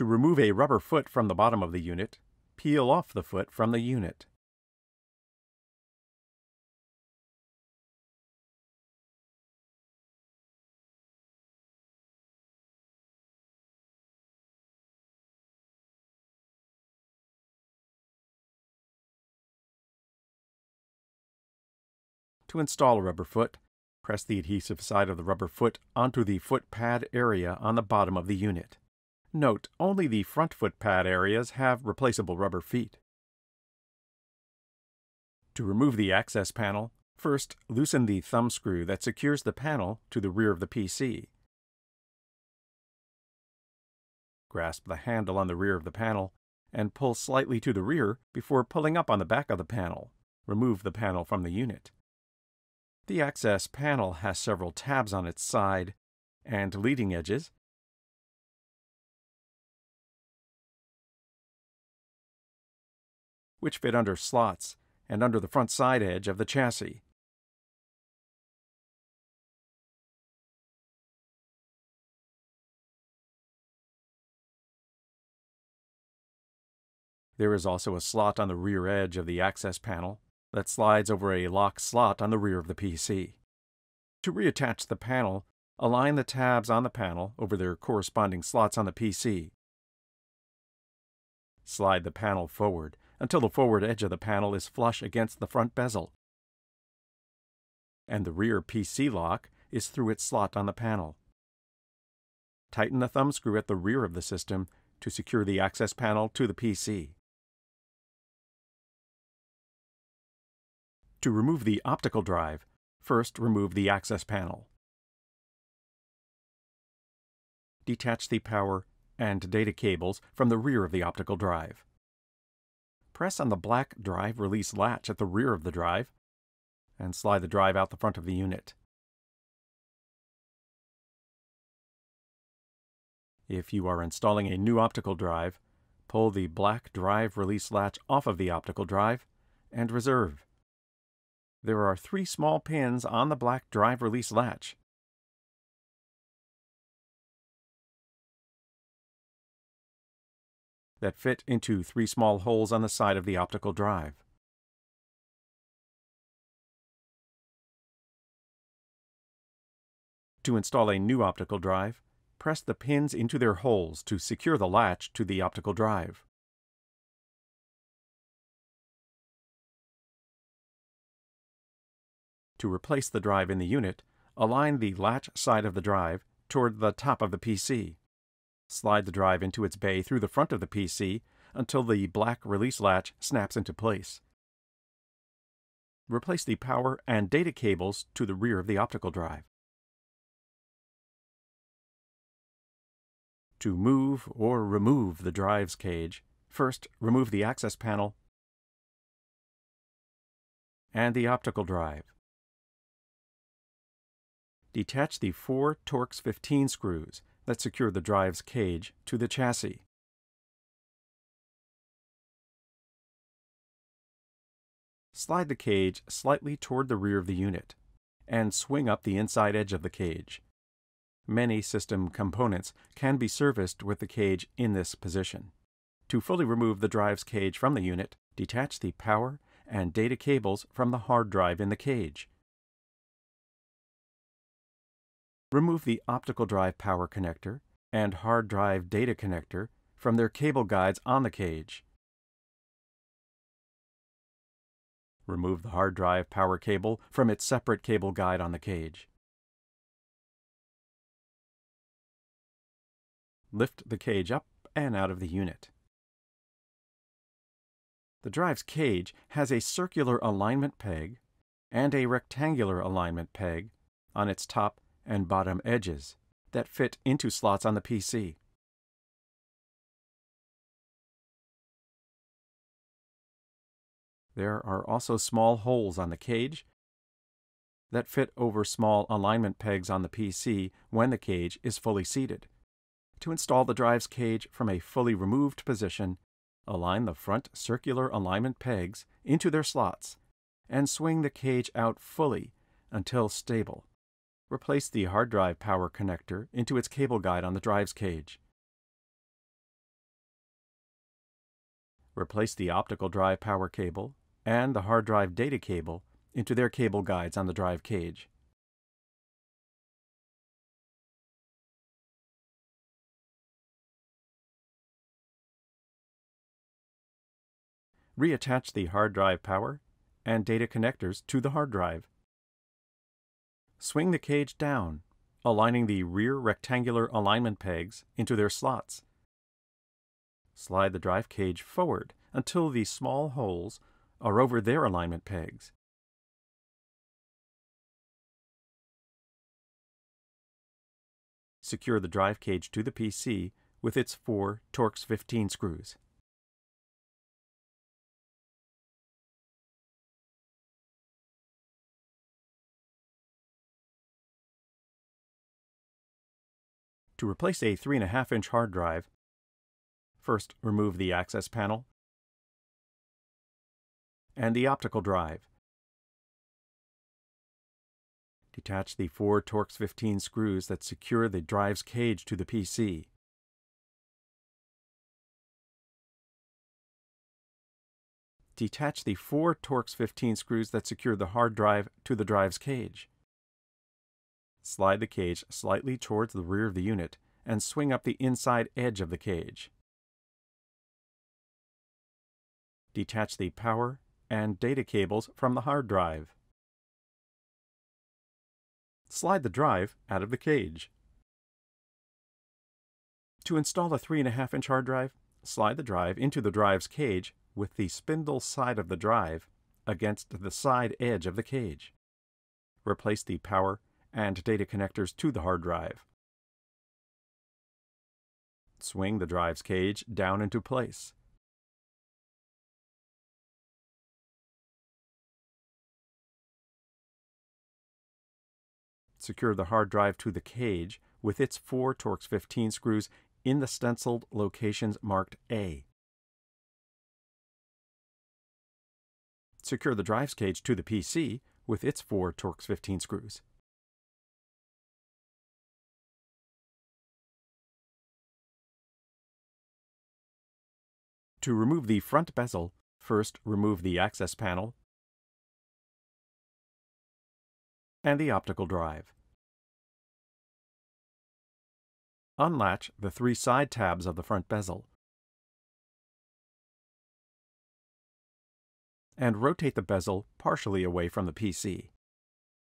To remove a rubber foot from the bottom of the unit, peel off the foot from the unit. To install a rubber foot, press the adhesive side of the rubber foot onto the foot pad area on the bottom of the unit. Note, only the front foot pad areas have replaceable rubber feet. To remove the access panel, first loosen the thumb screw that secures the panel to the rear of the PC. Grasp the handle on the rear of the panel and pull slightly to the rear before pulling up on the back of the panel. Remove the panel from the unit. The access panel has several tabs on its side and leading edges, which fit under slots and under the front side edge of the chassis. There is also a slot on the rear edge of the access panel that slides over a lock slot on the rear of the PC. To reattach the panel, align the tabs on the panel over their corresponding slots on the PC. Slide the panel forward until the forward edge of the panel is flush against the front bezel, and the rear PC lock is through its slot on the panel. Tighten the thumb screw at the rear of the system to secure the access panel to the PC. To remove the optical drive, first remove the access panel. Detach the power and data cables from the rear of the optical drive. Press on the black drive release latch at the rear of the drive and slide the drive out the front of the unit. If you are installing a new optical drive, pull the black drive release latch off of the optical drive and reserve. There are 3 small pins on the black drive release latch. That fit into 3 small holes on the side of the optical drive. To install a new optical drive, press the pins into their holes to secure the latch to the optical drive. To replace the drive in the unit, align the latch side of the drive toward the top of the PC. Slide the drive into its bay through the front of the PC until the black release latch snaps into place. Replace the power and data cables to the rear of the optical drive. To move or remove the drive's cage, first remove the access panel and the optical drive. Detach the 4 Torx 15 screws that secure the drive's cage to the chassis. Slide the cage slightly toward the rear of the unit and swing up the inside edge of the cage. Many system components can be serviced with the cage in this position. To fully remove the drive's cage from the unit, detach the power and data cables from the hard drive in the cage. Remove the optical drive power connector and hard drive data connector from their cable guides on the cage. Remove the hard drive power cable from its separate cable guide on the cage. Lift the cage up and out of the unit. The drive's cage has a circular alignment peg and a rectangular alignment peg on its top and bottom edges that fit into slots on the PC. There are also small holes on the cage that fit over small alignment pegs on the PC when the cage is fully seated. To install the drive's cage from a fully removed position, align the front circular alignment pegs into their slots and swing the cage out fully until stable. Replace the hard drive power connector into its cable guide on the drive's cage. Replace the optical drive power cable and the hard drive data cable into their cable guides on the drive cage. Reattach the hard drive power and data connectors to the hard drive. Swing the cage down, aligning the rear rectangular alignment pegs into their slots. Slide the drive cage forward until the small holes are over their alignment pegs. Secure the drive cage to the PC with its 4 Torx 15 screws. To replace a 3.5-inch hard drive, first remove the access panel and the optical drive. Detach the 4 Torx 15 screws that secure the drive's cage to the PC. Detach the 4 Torx 15 screws that secure the hard drive to the drive's cage. Slide the cage slightly towards the rear of the unit and swing up the inside edge of the cage. Detach the power and data cables from the hard drive. Slide the drive out of the cage. To install the 3.5-inch hard drive, slide the drive into the drive's cage with the spindle side of the drive against the side edge of the cage. Replace the power and data connectors to the hard drive. Swing the drive's cage down into place. Secure the hard drive to the cage with its 4 Torx 15 screws in the stenciled locations marked A. Secure the drive's cage to the PC with its 4 Torx 15 screws. To remove the front bezel, first remove the access panel and the optical drive. Unlatch the 3 side tabs of the front bezel and rotate the bezel partially away from the PC.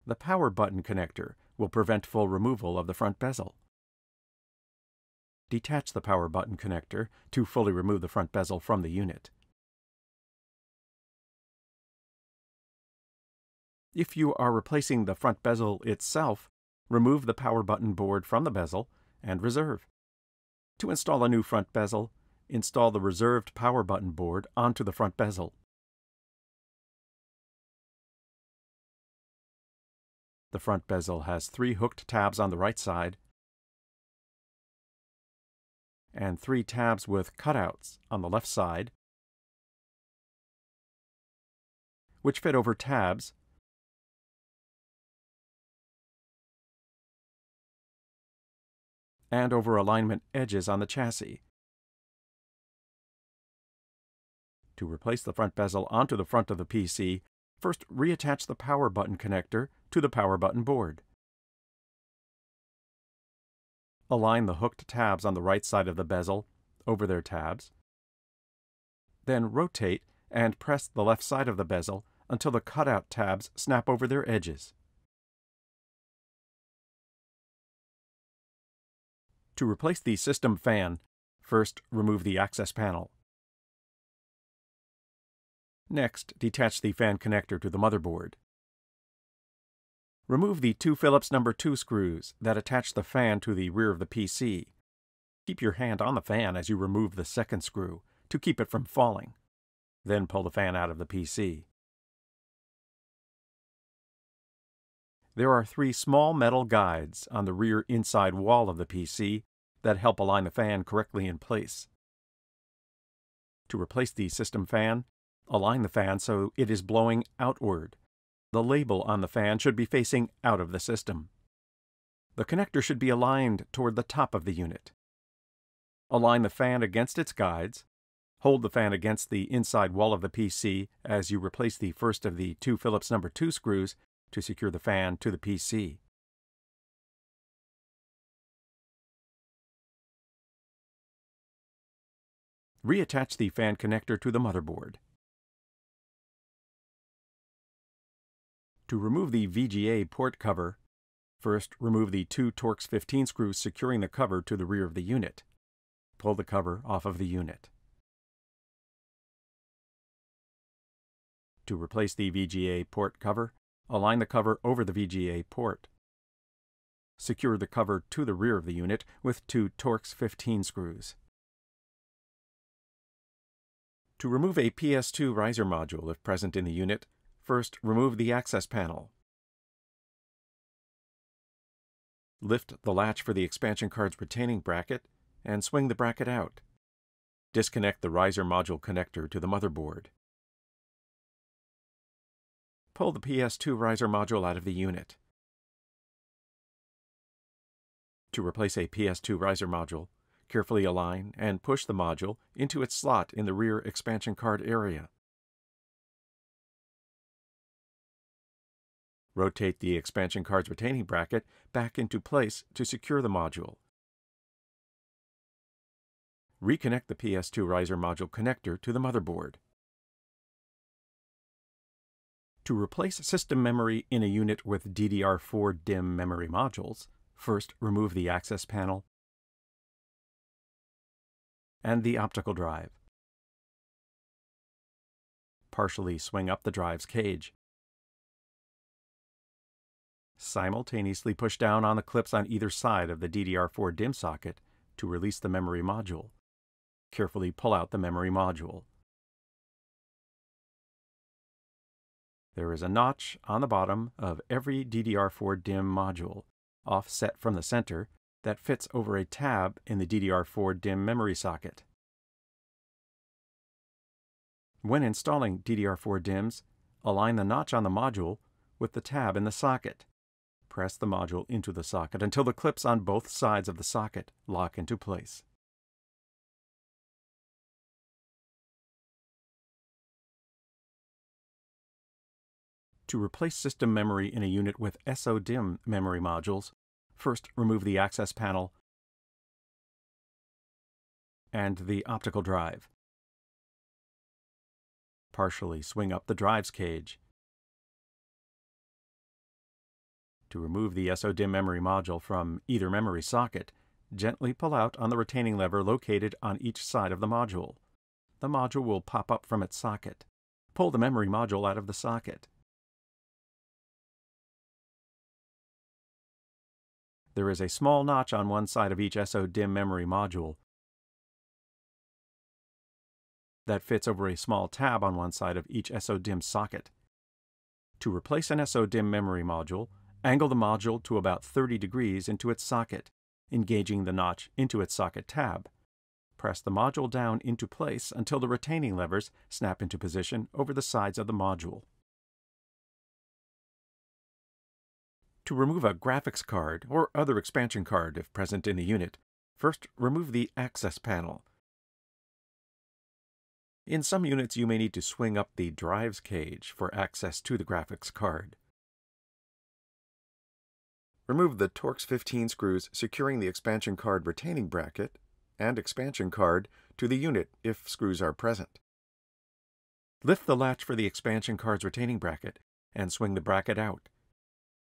The power button connector will prevent full removal of the front bezel. Detach the power button connector to fully remove the front bezel from the unit. If you are replacing the front bezel itself, remove the power button board from the bezel and reserve. To install a new front bezel, install the reserved power button board onto the front bezel. The front bezel has 3 hooked tabs on the right side and 3 tabs with cutouts on the left side, which fit over tabs and over alignment edges on the chassis. To replace the front bezel onto the front of the PC, first reattach the power button connector to the power button board. Align the hooked tabs on the right side of the bezel over their tabs. Then rotate and press the left side of the bezel until the cutout tabs snap over their edges. To replace the system fan, first remove the access panel. Next, detach the fan connector to the motherboard. Remove the 2 Phillips #2 screws that attach the fan to the rear of the PC. Keep your hand on the fan as you remove the second screw to keep it from falling. Then pull the fan out of the PC. There are 3 small metal guides on the rear inside wall of the PC that help align the fan correctly in place. To replace the system fan, align the fan so it is blowing outward. The label on the fan should be facing out of the system. The connector should be aligned toward the top of the unit. Align the fan against its guides, Hold the fan against the inside wall of the PC as you replace the first of the two Phillips No. 2 screws to secure the fan to the PC. Reattach the fan connector to the motherboard. To remove the VGA port cover, first remove the two Torx 15 screws securing the cover to the rear of the unit. Pull the cover off of the unit. To replace the VGA port cover, align the cover over the VGA port. Secure the cover to the rear of the unit with two Torx 15 screws. To remove a PS2 riser module if present in the unit, first remove the access panel. Lift the latch for the expansion card's retaining bracket and swing the bracket out. Disconnect the riser module connector to the motherboard. Pull the PS2 riser module out of the unit. To replace a PS2 riser module, carefully align and push the module into its slot in the rear expansion card area. Rotate the expansion card's retaining bracket back into place to secure the module. Reconnect the PS2 riser module connector to the motherboard. To replace system memory in a unit with DDR4 DIMM memory modules, first remove the access panel and the optical drive. Partially swing up the drive's cage. Simultaneously push down on the clips on either side of the DDR4 DIMM socket to release the memory module. Carefully pull out the memory module. There is a notch on the bottom of every DDR4 DIMM module, offset from the center, that fits over a tab in the DDR4 DIMM memory socket. When installing DDR4 DIMMs, align the notch on the module with the tab in the socket. Press the module into the socket until the clips on both sides of the socket lock into place. To replace system memory in a unit with SODIMM memory modules, first remove the access panel and the optical drive. Partially swing up the drive's cage. To remove the SODIMM memory module from either memory socket, gently pull out on the retaining lever located on each side of the module. The module will pop up from its socket. Pull the memory module out of the socket. There is a small notch on one side of each SODIMM memory module that fits over a small tab on one side of each SODIMM socket. To replace an SODIMM memory module, angle the module to about 30 degrees into its socket, engaging the notch into its socket tab. Press the module down into place until the retaining levers snap into position over the sides of the module. To remove a graphics card or other expansion card if present in the unit, first remove the access panel. In some units, you may need to swing up the drive's cage for access to the graphics card. Remove the Torx 15 screws securing the expansion card retaining bracket and expansion card to the unit if screws are present. Lift the latch for the expansion card's retaining bracket and swing the bracket out.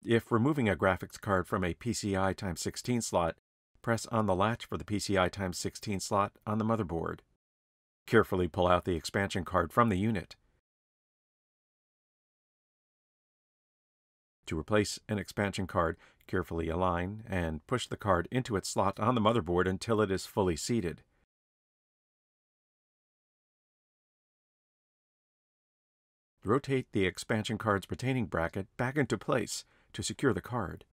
If removing a graphics card from a PCI x 16 slot, press on the latch for the PCI x 16 slot on the motherboard. Carefully pull out the expansion card from the unit. To replace an expansion card, carefully align and push the card into its slot on the motherboard until it is fully seated. Rotate the expansion card's retaining bracket back into place to secure the card.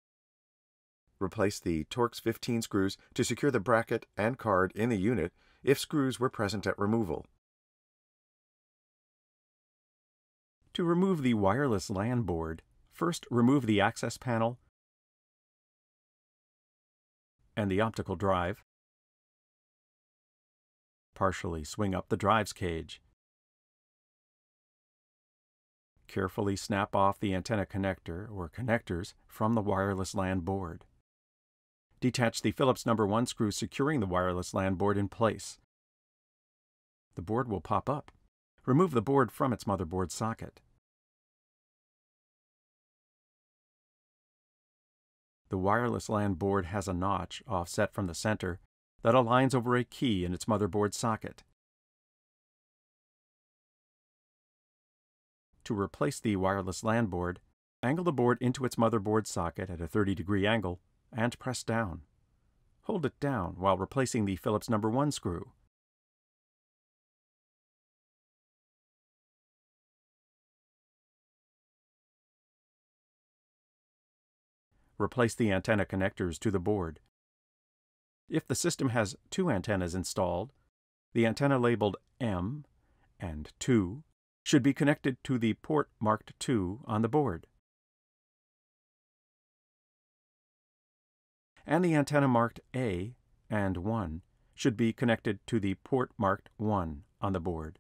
Replace the Torx 15 screws to secure the bracket and card in the unit if screws were present at removal. To remove the wireless LAN board, first remove the access panel and the optical drive. Partially swing up the drives cage. Carefully snap off the antenna connector or connectors from the wireless LAN board. Detach the Phillips #1 screw securing the wireless LAN board in place. The board will pop up. Remove the board from its motherboard socket. The wireless LAN board has a notch offset from the center that aligns over a key in its motherboard socket. To replace the wireless LAN board, angle the board into its motherboard socket at a 30-degree angle and press down. Hold it down while replacing the Phillips #1 screw. Replace the antenna connectors to the board. If the system has two antennas installed, the antenna labeled M and 2 should be connected to the port marked 2 on the board, and the antenna marked A and 1 should be connected to the port marked 1 on the board.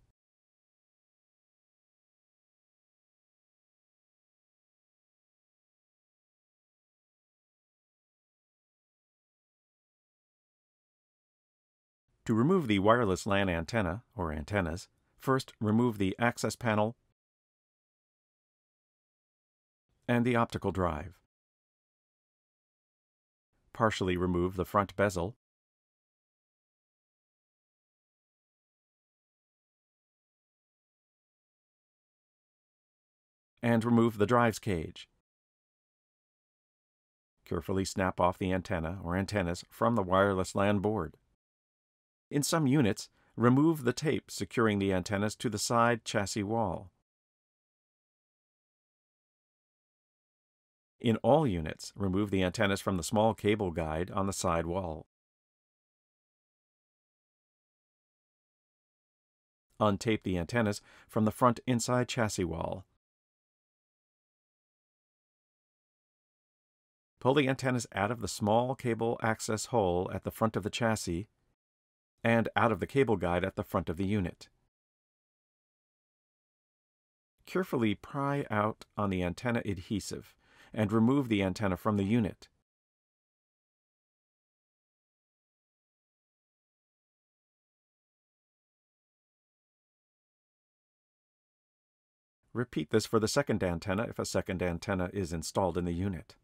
To remove the wireless LAN antenna, or antennas, first remove the access panel and the optical drive. Partially remove the front bezel and remove the drives cage. Carefully snap off the antenna or antennas from the wireless LAN board. In some units, remove the tape securing the antennas to the side chassis wall. In all units, remove the antennas from the small cable guide on the side wall. Untape the antennas from the front inside chassis wall. Pull the antennas out of the small cable access hole at the front of the chassis and out of the cable guide at the front of the unit. Carefully pry out on the antenna adhesive and remove the antenna from the unit. Repeat this for the second antenna if a second antenna is installed in the unit.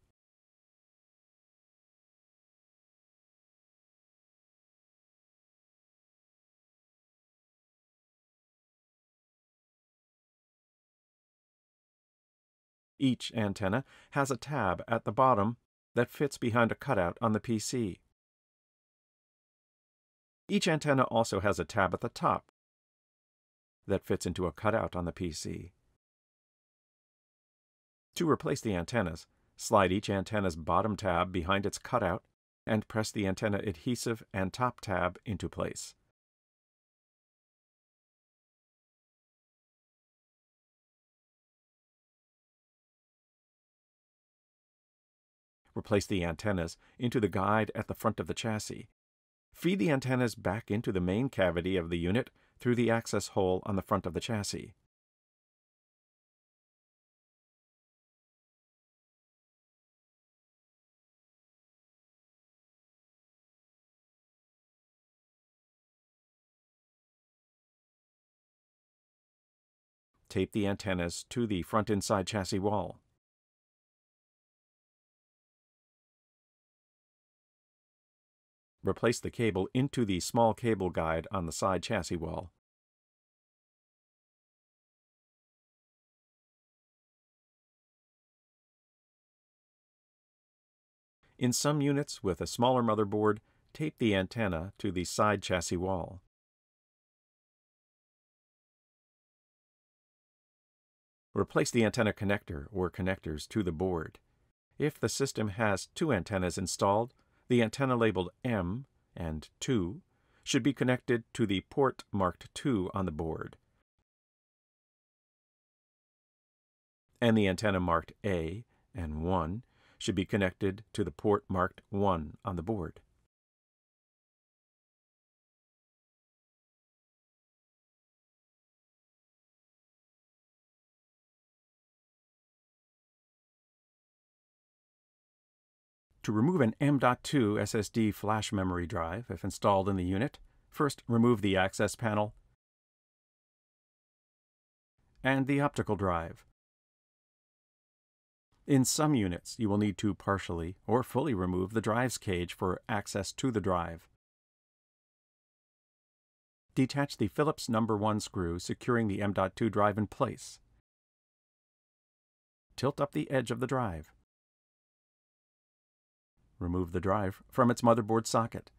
Each antenna has a tab at the bottom that fits behind a cutout on the PC. Each antenna also has a tab at the top that fits into a cutout on the PC. To replace the antennas, slide each antenna's bottom tab behind its cutout and press the antenna adhesive and top tab into place. Replace the antennas into the guide at the front of the chassis. Feed the antennas back into the main cavity of the unit through the access hole on the front of the chassis. Tape the antennas to the front inside chassis wall. Replace the cable into the small cable guide on the side chassis wall. In some units with a smaller motherboard, tape the antenna to the side chassis wall. Replace the antenna connector or connectors to the board. If the system has two antennas installed, the antenna labeled M and 2 should be connected to the port marked 2 on the board, and the antenna marked A and 1 should be connected to the port marked 1 on the board. To remove an M.2 SSD flash memory drive, if installed in the unit, first remove the access panel and the optical drive. In some units, you will need to partially or fully remove the drive's cage for access to the drive. Detach the Phillips No. 1 screw securing the M.2 drive in place. Tilt up the edge of the drive. Remove the drive from its motherboard socket.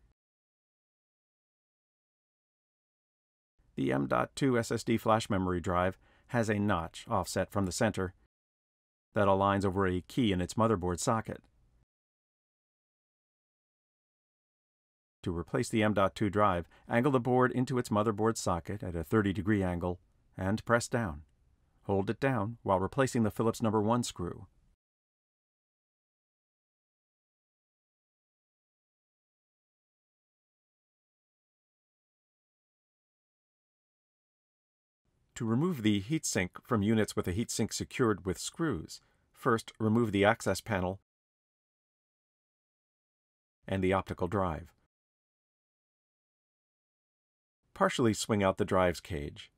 The M.2 SSD flash memory drive has a notch offset from the center that aligns over a key in its motherboard socket. To replace the M.2 drive, angle the board into its motherboard socket at a 30-degree angle and press down. Hold it down while replacing the Phillips No. 1 screw. To remove the heatsink from units with a heatsink secured with screws, first remove the access panel and the optical drive. Partially swing out the drive's cage.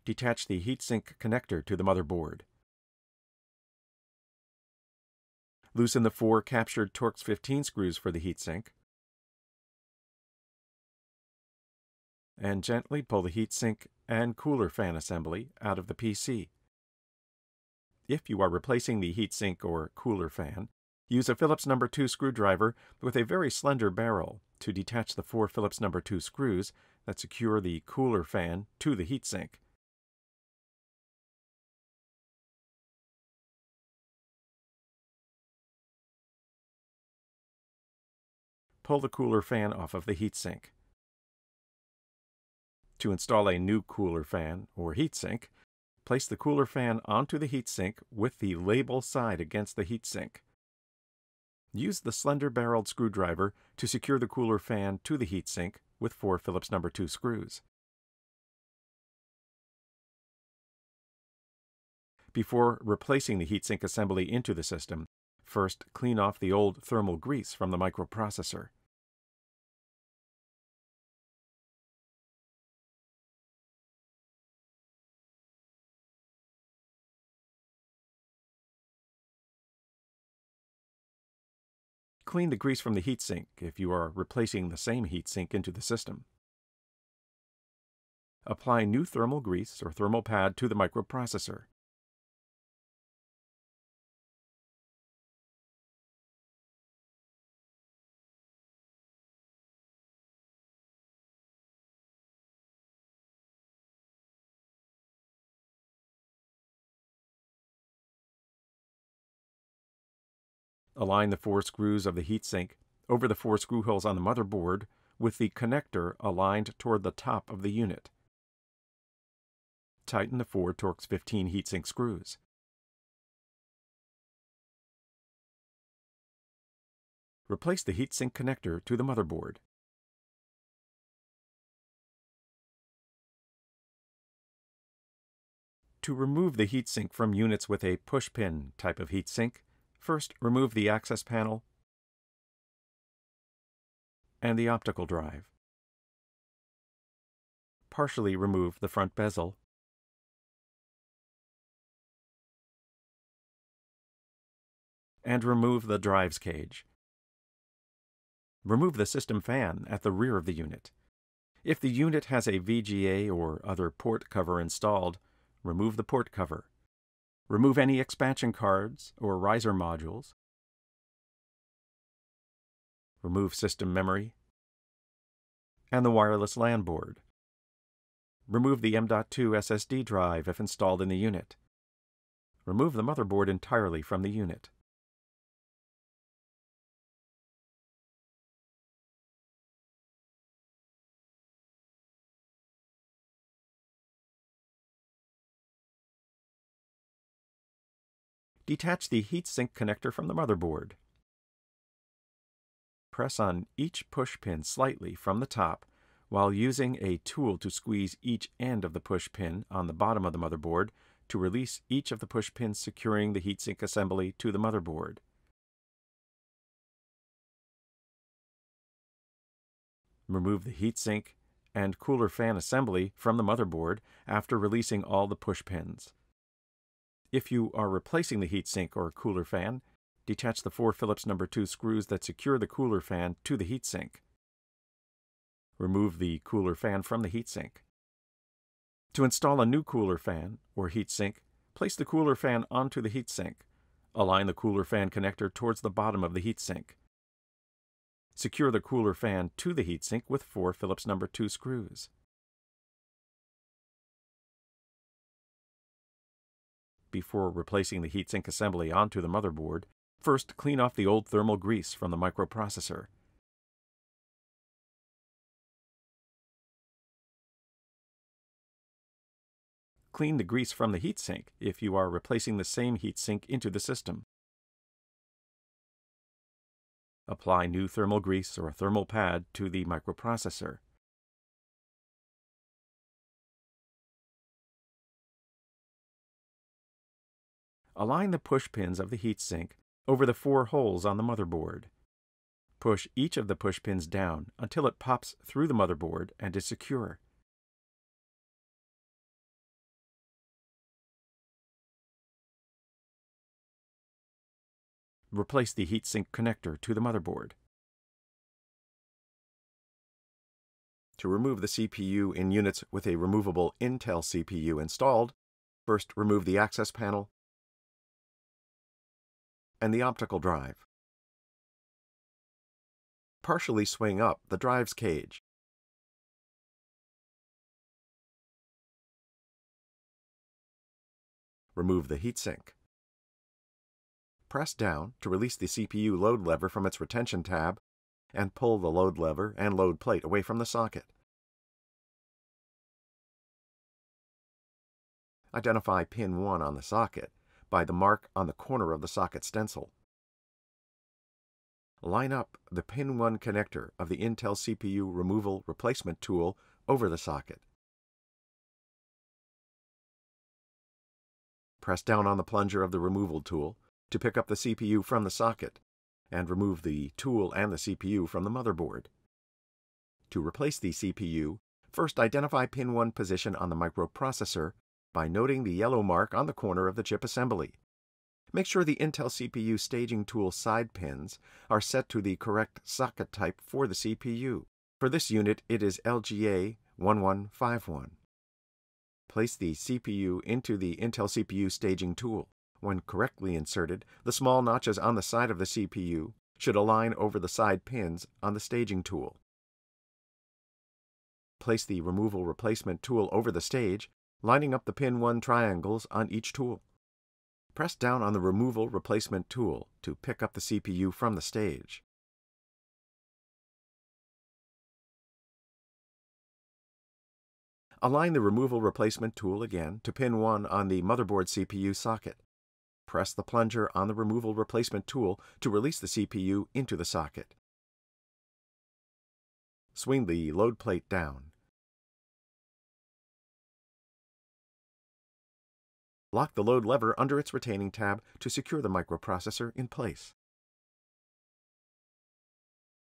Detach the heatsink connector to the motherboard. Loosen the 4 captured Torx 15 screws for the heatsink, and gently pull the heatsink and cooler fan assembly out of the PC. If you are replacing the heatsink or cooler fan, use a Phillips No. 2 screwdriver with a very slender barrel to detach the 4 Phillips No. 2 screws that secure the cooler fan to the heatsink. Pull the cooler fan off of the heatsink. To install a new cooler fan or heatsink, place the cooler fan onto the heatsink with the label side against the heatsink. Use the slender-barreled screwdriver to secure the cooler fan to the heatsink with 4 Phillips No. 2 screws. Before replacing the heatsink assembly into the system, first clean off the old thermal grease from the microprocessor. Clean the grease from the heatsink if you are replacing the same heatsink into the system. Apply new thermal grease or thermal pad to the microprocessor. Align the 4 screws of the heatsink over the 4 screw holes on the motherboard with the connector aligned toward the top of the unit. Tighten the 4 Torx 15 heatsink screws. Replace the heatsink connector to the motherboard. To remove the heatsink from units with a push-pin type of heatsink, first remove the access panel and the optical drive. Partially remove the front bezel. And remove the drive's cage. Remove the system fan at the rear of the unit. If the unit has a VGA or other port cover installed, remove the port cover. Remove any expansion cards or riser modules. Remove system memory and the wireless LAN board. Remove the M.2 SSD drive if installed in the unit. Remove the motherboard entirely from the unit. Detach the heatsink connector from the motherboard. Press on each push pin slightly from the top while using a tool to squeeze each end of the push pin on the bottom of the motherboard to release each of the push pins securing the heatsink assembly to the motherboard. Remove the heatsink and cooler fan assembly from the motherboard after releasing all the push pins. If you are replacing the heatsink or cooler fan, detach the 4 Phillips #2 screws that secure the cooler fan to the heatsink. Remove the cooler fan from the heatsink. To install a new cooler fan or heatsink, place the cooler fan onto the heatsink. Align the cooler fan connector towards the bottom of the heatsink. Secure the cooler fan to the heatsink with 4 Phillips #2 screws. Before replacing the heatsink assembly onto the motherboard, first clean off the old thermal grease from the microprocessor. Clean the grease from the heatsink if you are replacing the same heatsink into the system. Apply new thermal grease or a thermal pad to the microprocessor. Align the push pins of the heatsink over the 4 holes on the motherboard. Push each of the push pins down until it pops through the motherboard and is secure. Replace the heatsink connector to the motherboard. To remove the CPU in units with a removable Intel CPU installed, first remove the access panel and the optical drive. Partially swing up the drive's cage. Remove the heatsink. Press down to release the CPU load lever from its retention tab and pull the load lever and load plate away from the socket. Identify pin 1 on the socket by the mark on the corner of the socket stencil. Line up the pin 1 connector of the Intel CPU removal replacement tool over the socket. Press down on the plunger of the removal tool to pick up the CPU from the socket and remove the tool and the CPU from the motherboard. To replace the CPU, first identify pin 1 position on the microprocessor by noting the yellow mark on the corner of the chip assembly. Make sure the Intel CPU staging tool side pins are set to the correct socket type for the CPU. For this unit, it is LGA 1151. Place the CPU into the Intel CPU staging tool. When correctly inserted, the small notches on the side of the CPU should align over the side pins on the staging tool. Place the removal replacement tool over the stage, lining up the pin 1 triangles on each tool. Press down on the removal replacement tool to pick up the CPU from the stage. Align the removal replacement tool again to pin 1 on the motherboard CPU socket. Press the plunger on the removal replacement tool to release the CPU into the socket. Swing the load plate down. Lock the load lever under its retaining tab to secure the microprocessor in place.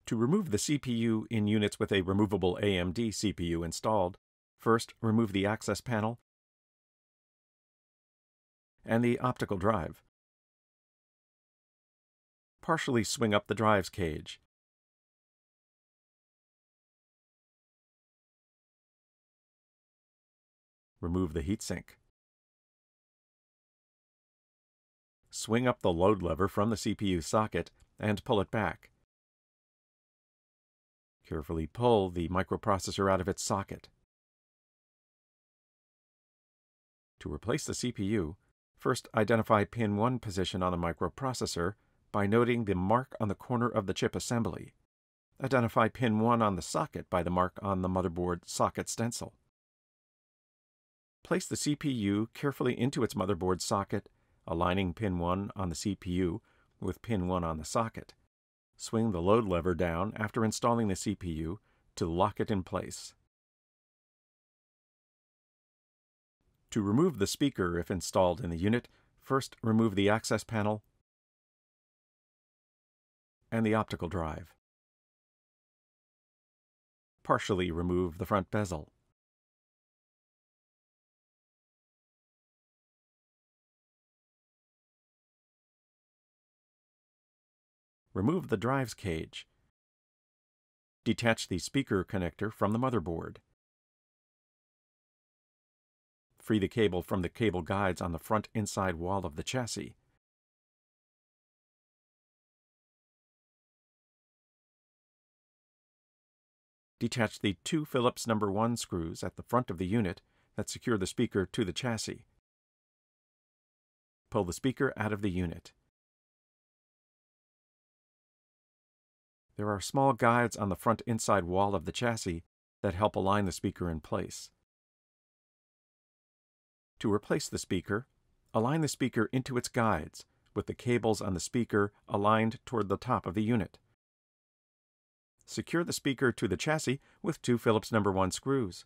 To remove the CPU in units with a removable AMD CPU installed, first remove the access panel and the optical drive. Partially swing up the drive's cage. Remove the heatsink. Swing up the load lever from the CPU socket and pull it back. Carefully pull the microprocessor out of its socket. To replace the CPU, first identify pin 1 position on the microprocessor by noting the mark on the corner of the chip assembly. Identify pin 1 on the socket by the mark on the motherboard socket stencil. Place the CPU carefully into its motherboard socket, aligning pin 1 on the CPU with pin 1 on the socket. Swing the load lever down after installing the CPU to lock it in place. To remove the speaker if installed in the unit, first remove the access panel and the optical drive. Partially remove the front bezel. Remove the drive's cage. Detach the speaker connector from the motherboard. Free the cable from the cable guides on the front inside wall of the chassis. Detach the two Phillips No. 1 screws at the front of the unit that secure the speaker to the chassis. Pull the speaker out of the unit. There are small guides on the front inside wall of the chassis that help align the speaker in place. To replace the speaker, align the speaker into its guides, with the cables on the speaker aligned toward the top of the unit. Secure the speaker to the chassis with two Phillips No. 1 screws.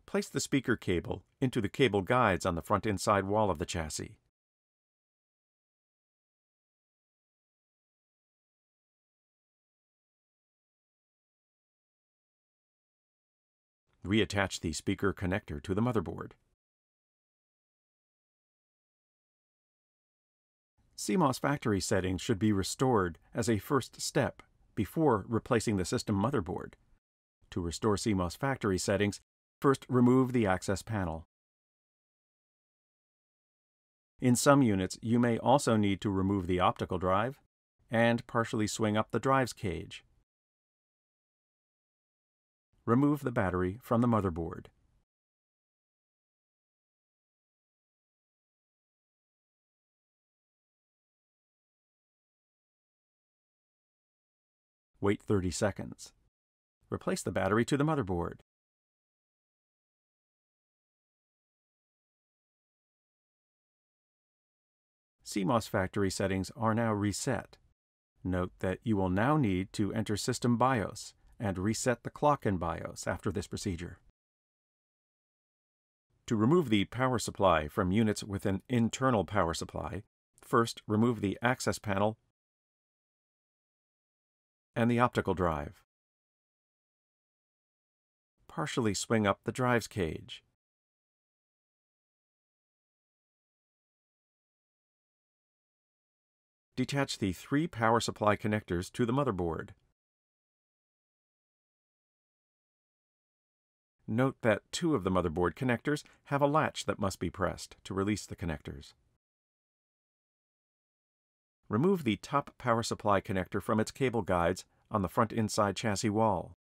Place the speaker cable into the cable guides on the front inside wall of the chassis. Reattach the speaker connector to the motherboard. CMOS factory settings should be restored as a first step before replacing the system motherboard. To restore CMOS factory settings, first remove the access panel. In some units, you may also need to remove the optical drive and partially swing up the drive's cage. Remove the battery from the motherboard. Wait 30 seconds. Replace the battery to the motherboard. CMOS factory settings are now reset. Note that you will now need to enter System BIOS and reset the clock in BIOS after this procedure. To remove the power supply from units with an internal power supply, first remove the access panel and the optical drive. Partially swing up the drive's cage. Detach the three power supply connectors to the motherboard. Note that two of the motherboard connectors have a latch that must be pressed to release the connectors. Remove the top power supply connector from its cable guides on the front inside chassis wall.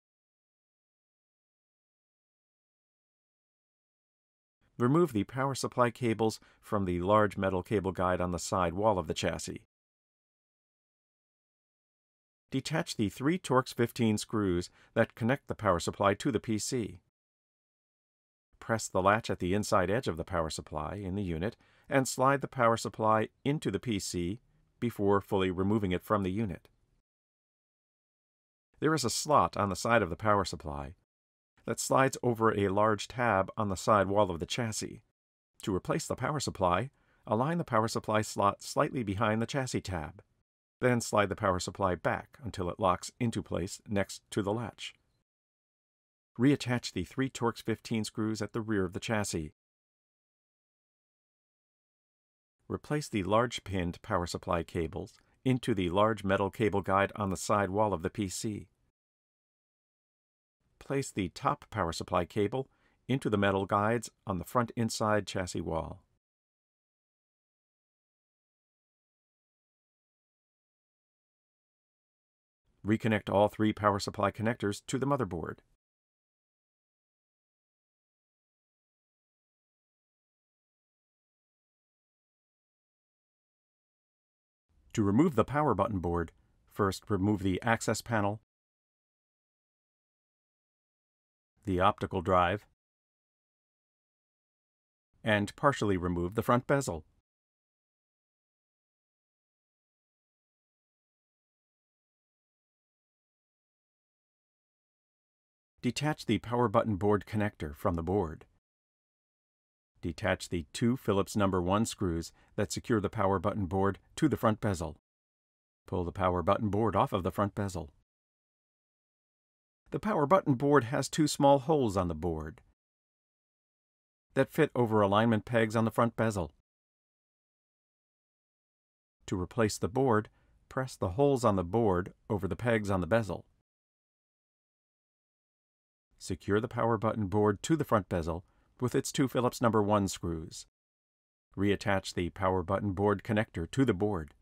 Remove the power supply cables from the large metal cable guide on the side wall of the chassis. Detach the three Torx 15 screws that connect the power supply to the PC. Press the latch at the inside edge of the power supply in the unit and slide the power supply into the PC before fully removing it from the unit. There is a slot on the side of the power supply that slides over a large tab on the side wall of the chassis. To replace the power supply, align the power supply slot slightly behind the chassis tab. Then slide the power supply back until it locks into place next to the latch. Reattach the three Torx 15 screws at the rear of the chassis. Replace the large pinned power supply cables into the large metal cable guide on the side wall of the PC. Place the top power supply cable into the metal guides on the front inside chassis wall. Reconnect all three power supply connectors to the motherboard. To remove the power button board, first remove the access panel, the optical drive, and partially remove the front bezel. Detach the power button board connector from the board. Detach the two Phillips number 1 screws that secure the power button board to the front bezel. Pull the power button board off of the front bezel. The power button board has two small holes on the board that fit over alignment pegs on the front bezel. To replace the board, press the holes on the board over the pegs on the bezel. Secure the power button board to the front bezel with its two Phillips number 1 screws. Reattach the power button board connector to the board.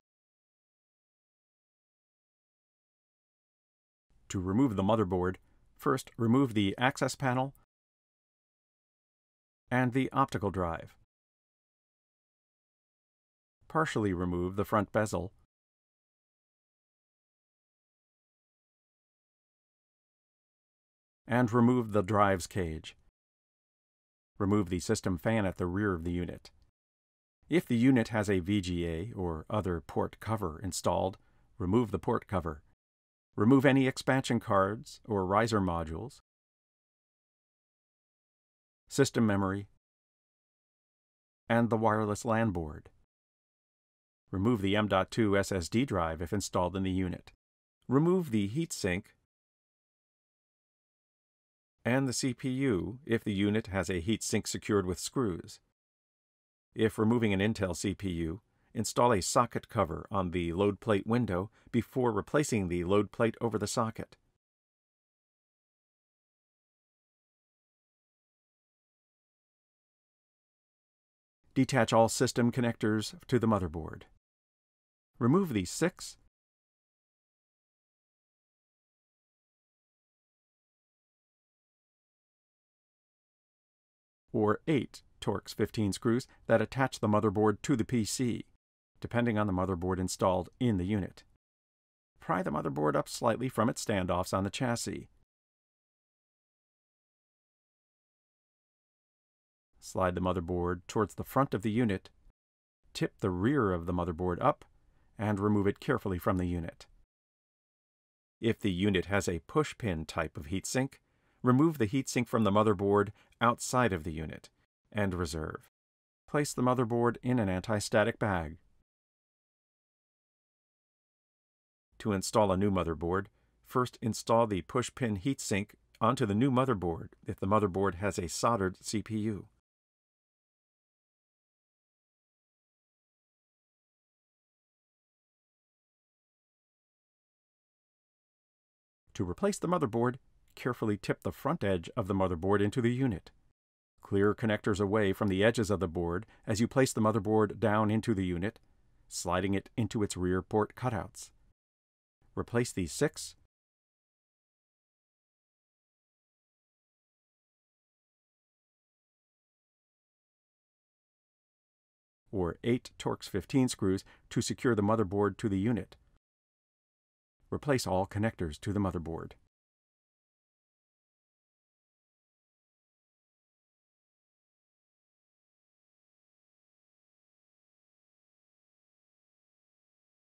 To remove the motherboard, first remove the access panel and the optical drive. Partially remove the front bezel and remove the drive's cage. Remove the system fan at the rear of the unit. If the unit has a VGA or other port cover installed, remove the port cover. Remove any expansion cards or riser modules, system memory, and the wireless LAN board. Remove the M.2 SSD drive if installed in the unit. Remove the heatsink and the CPU if the unit has a heatsink secured with screws. If removing an Intel CPU, install a socket cover on the load plate window before replacing the load plate over the socket. Detach all system connectors to the motherboard. Remove the 6 or 8 Torx 15 screws that attach the motherboard to the PC, depending on the motherboard installed in the unit. Pry the motherboard up slightly from its standoffs on the chassis. Slide the motherboard towards the front of the unit, tip the rear of the motherboard up, and remove it carefully from the unit. If the unit has a push-pin type of heatsink, remove the heatsink from the motherboard outside of the unit and reserve. Place the motherboard in an anti-static bag. To install a new motherboard, first install the push-pin heatsink onto the new motherboard if the motherboard has a soldered CPU. To replace the motherboard, carefully tip the front edge of the motherboard into the unit. Clear connectors away from the edges of the board as you place the motherboard down into the unit, sliding it into its rear port cutouts. Replace the 6 or 8 Torx 15 screws to secure the motherboard to the unit. Replace all connectors to the motherboard.